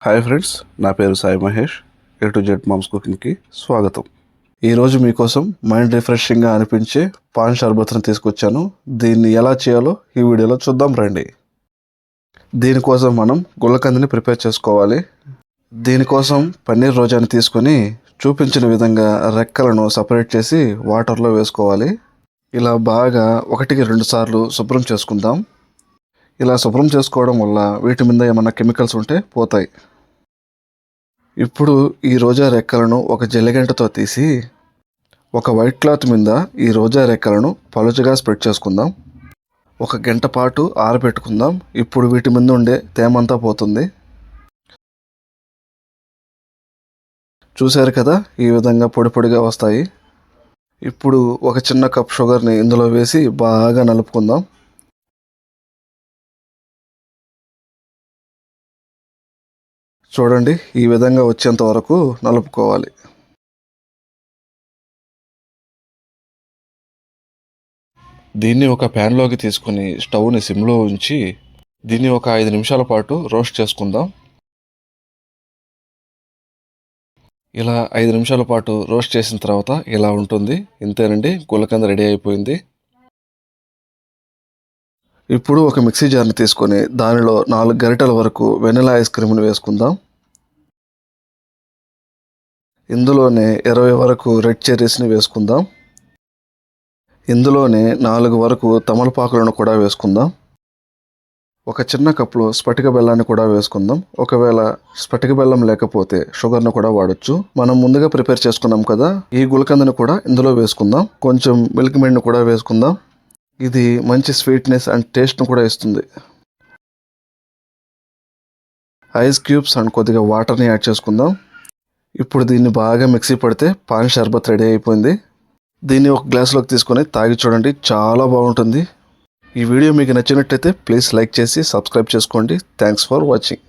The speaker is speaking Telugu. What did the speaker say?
హాయ్ ఫ్రెండ్స్, నా పేరు Sai Mahesh. A to Z moms కుకింగ్కి స్వాగతం. ఈరోజు మీకోసం మైండ్ రిఫ్రెషింగ్గా అనిపించే పాన్ షర్బత్ని తీసుకొచ్చాను. దీన్ని ఎలా చేయాలో ఈ వీడియోలో చూద్దాం రండి. దీనికోసం మనం గుల్లకందిని ప్రిపేర్ చేసుకోవాలి. దీనికోసం పన్నీర్ రోజాని తీసుకొని చూపించిన విధంగా రెక్కలను సపరేట్ చేసి వాటర్లో వేసుకోవాలి. ఇలా బాగా 1-2 సార్లు శుభ్రం చేసుకుందాం. ఇలా శుభ్రం చేసుకోవడం వల్ల వీటి మీద ఏమన్నా కెమికల్స్ ఉంటే పోతాయి. ఇప్పుడు ఈ రోజా రెక్కలను ఒక జల్లెగంటతో తీసి ఒక వైట్ క్లాత్ మీద ఈ రోజా రెక్కలను పలుచగా స్ప్రెడ్ చేసుకుందాం. 1 గంట పాటు ఆరబెట్టుకుందాం. ఇప్పుడు వీటి మీద ఉండే తేమంతా పోతుంది. చూశారు కదా, ఈ విధంగా పొడి పొడిగా వస్తాయి. ఇప్పుడు ఒక చిన్న కప్ షుగర్ని ఇందులో వేసి బాగా నలుపుకుందాం. చూడండి, ఈ విధంగా వచ్చేంత వరకు నలుపుకోవాలి. దీన్ని ఒక ప్యాన్లోకి తీసుకుని స్టవ్ని సిమ్లో ఉంచి దీన్ని ఒక 5 నిమిషాల పాటు రోస్ట్ చేసుకుందాం. ఇలా 5 నిమిషాల పాటు రోస్ట్ చేసిన తర్వాత ఇలా ఉంటుంది. ఇంతేనండి, గుల్లకంద రెడీ అయిపోయింది. ఇప్పుడు ఒక మిక్సీ జార్ని తీసుకొని దానిలో 4 గరిటెల వరకు వెనిలా ఐస్ క్రీమ్ని వేసుకుందాం. ఇందులోనే 20 వరకు రెడ్ చెర్రీస్ని వేసుకుందాం. ఇందులోనే 4 వరకు తమలపాకులను కూడా వేసుకుందాం. ఒక చిన్న కప్లో స్ఫటిక బెల్లాన్ని కూడా వేసుకుందాం. ఒకవేళ స్ఫటిక బెల్లం లేకపోతే షుగర్ను కూడా వాడచ్చు. మనం ముందుగా ప్రిపేర్ చేసుకున్నాం కదా, ఈ గులకందని కూడా ఇందులో వేసుకుందాం. కొంచెం మిల్క్ మేడ్ని కూడా వేసుకుందాం. ఇది మంచి స్వీట్నెస్ అండ్ టేస్ట్ను కూడా ఇస్తుంది. ఐస్ క్యూబ్స్ అండ్ కొద్దిగా వాటర్ని యాడ్ చేసుకుందాం. ఇప్పుడు దీన్ని బాగా మిక్సీ పడితే పాన్ షర్బత్ రెడీ అయిపోయింది. దీన్ని ఒక గ్లాస్లోకి తీసుకొని తాగి చూడండి, చాలా బాగుంటుంది. ఈ వీడియో మీకు నచ్చినట్టయితే ప్లీజ్ లైక్ చేసి సబ్స్క్రైబ్ చేసుకోండి. Thanks for watching.